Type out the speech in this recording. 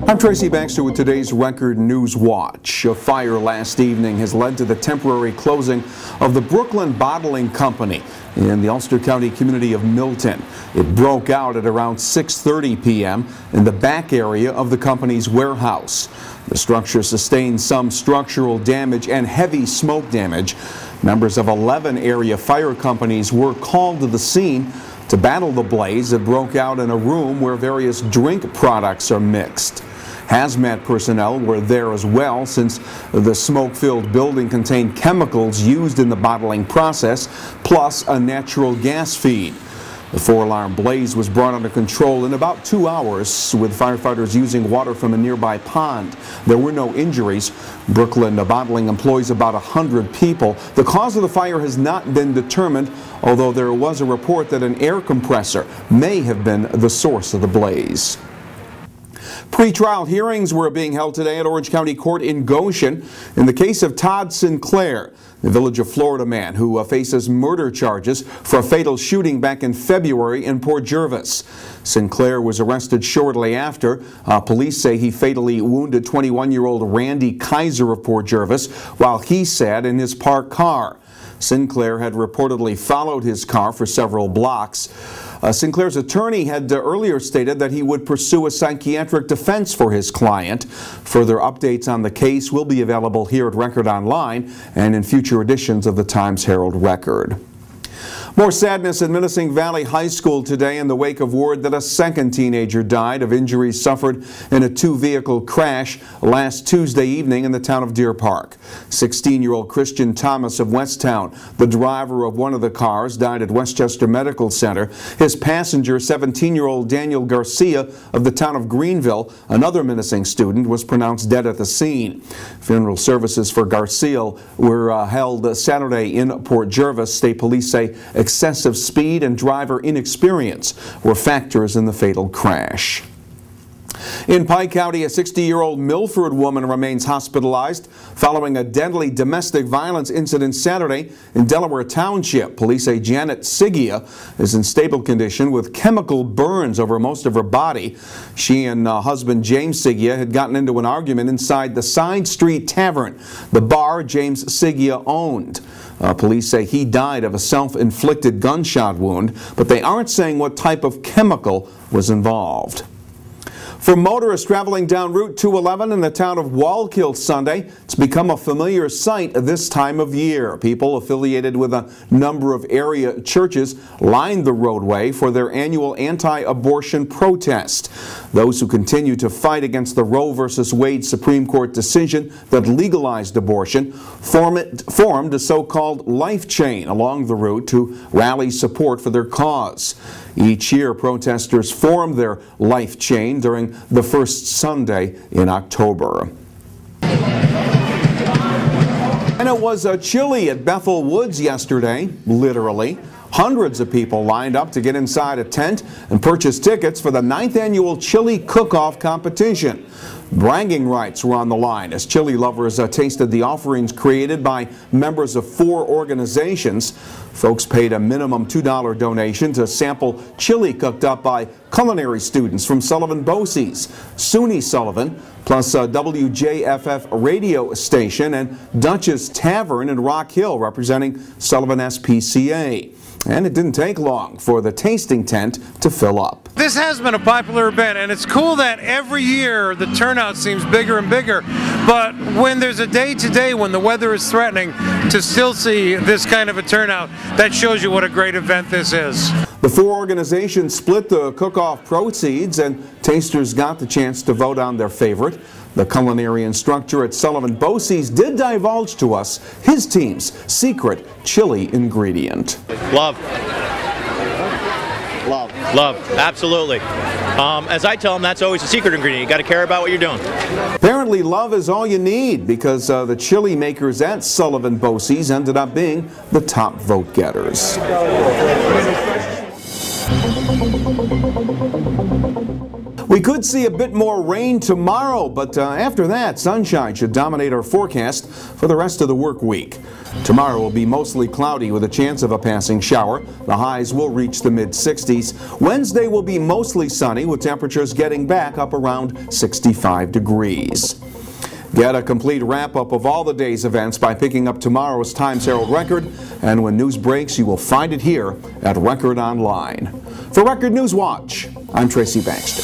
I'm Tracy Baxter with today's Record Newswatch. A fire last evening has led to the temporary closing of the Brooklyn Bottling Company in the Ulster County community of Milton. It broke out at around 6:30 p.m. in the back area of the company's warehouse. The structure sustained some structural damage and heavy smoke damage. Members of 11 area fire companies were called to the scene to battle the blaze that broke out in a room where various drink products are mixed. Hazmat personnel were there as well, since the smoke-filled building contained chemicals used in the bottling process, plus a natural gas feed. The 4-alarm blaze was brought under control in about 2 hours, with firefighters using water from a nearby pond. There were no injuries. Brooklyn Bottling employs about 100 people. The cause of the fire has not been determined, although there was a report that an air compressor may have been the source of the blaze. Pre-trial hearings were being held today at Orange County Court in Goshen in the case of Todd Sinclair, the Village of Florida man who faces murder charges for a fatal shooting back in February in Port Jervis. Sinclair was arrested shortly after. Police say he fatally wounded 21-year-old Randy Kaiser of Port Jervis while he sat in his parked car. Sinclair had reportedly followed his car for several blocks. Sinclair's attorney had earlier stated that he would pursue a psychiatric defense for his client. Further updates on the case will be available here at Record Online and in future editions of the Times-Herald Record. More sadness at Menacing Valley High School today in the wake of word that a second teenager died of injuries suffered in a two-vehicle crash last Tuesday evening in the town of Deer Park. 16-year-old Christian Thomas of Westtown, the driver of one of the cars, died at Westchester Medical Center. His passenger, 17-year-old Daniel Garcia of the town of Greenville, another menacing student, was pronounced dead at the scene. Funeral services for Garcia were held Saturday in Port Jervis. State police say excessive speed and driver inexperience were factors in the fatal crash. In Pike County, a 60-year-old Milford woman remains hospitalized following a deadly domestic violence incident Saturday in Delaware Township. Police say Janet Sigia is in stable condition with chemical burns over most of her body. She and husband James Sigia had gotten into an argument inside the Side Street Tavern, the bar James Sigia owned. Police say he died of a self-inflicted gunshot wound, but they aren't saying what type of chemical was involved. For motorists traveling down Route 211 in the town of Wallkill Sunday, it's become a familiar sight this time of year. People affiliated with a number of area churches lined the roadway for their annual anti-abortion protest. Those who continue to fight against the Roe v. Wade Supreme Court decision that legalized abortion formed a so-called life chain along the route to rally support for their cause. Each year, protesters form their life chain during the first Sunday in October. And it was chilly at Bethel Woods yesterday, literally. Hundreds of people lined up to get inside a tent and purchase tickets for the 9th annual chili cook-off competition. Bragging rights were on the line as chili lovers tasted the offerings created by members of 4 organizations. Folks paid a minimum $2 donation to sample chili cooked up by culinary students from Sullivan Bosse's, SUNY Sullivan, plus a WJFF radio station and Dutch's Tavern in Rock Hill representing Sullivan SPCA. And it didn't take long for the tasting tent to fill up. This has been a popular event, and it's cool that every year the turnout seems bigger and bigger. But when there's a day today when the weather is threatening, to still see this kind of a turnout, that shows you what a great event this is. The 4 organizations split the cook-off proceeds, and tasters got the chance to vote on their favorite. The culinary instructor at Sullivan Bosse's did divulge to us his team's secret chili ingredient. Love. Love. Love. Absolutely. As I tell them, that's always a secret ingredient. You got to care about what you're doing. Apparently, love is all you need, because the chili makers at Sullivan Bosse's ended up being the top vote getters. We could see a bit more rain tomorrow, but after that, sunshine should dominate our forecast for the rest of the work week. Tomorrow will be mostly cloudy with a chance of a passing shower. The highs will reach the mid-60s. Wednesday will be mostly sunny with temperatures getting back up around 65 degrees. Get a complete wrap-up of all the day's events by picking up tomorrow's Times Herald Record, and when news breaks, you will find it here at Record Online. For Record Newswatch, I'm Tracy Baxter.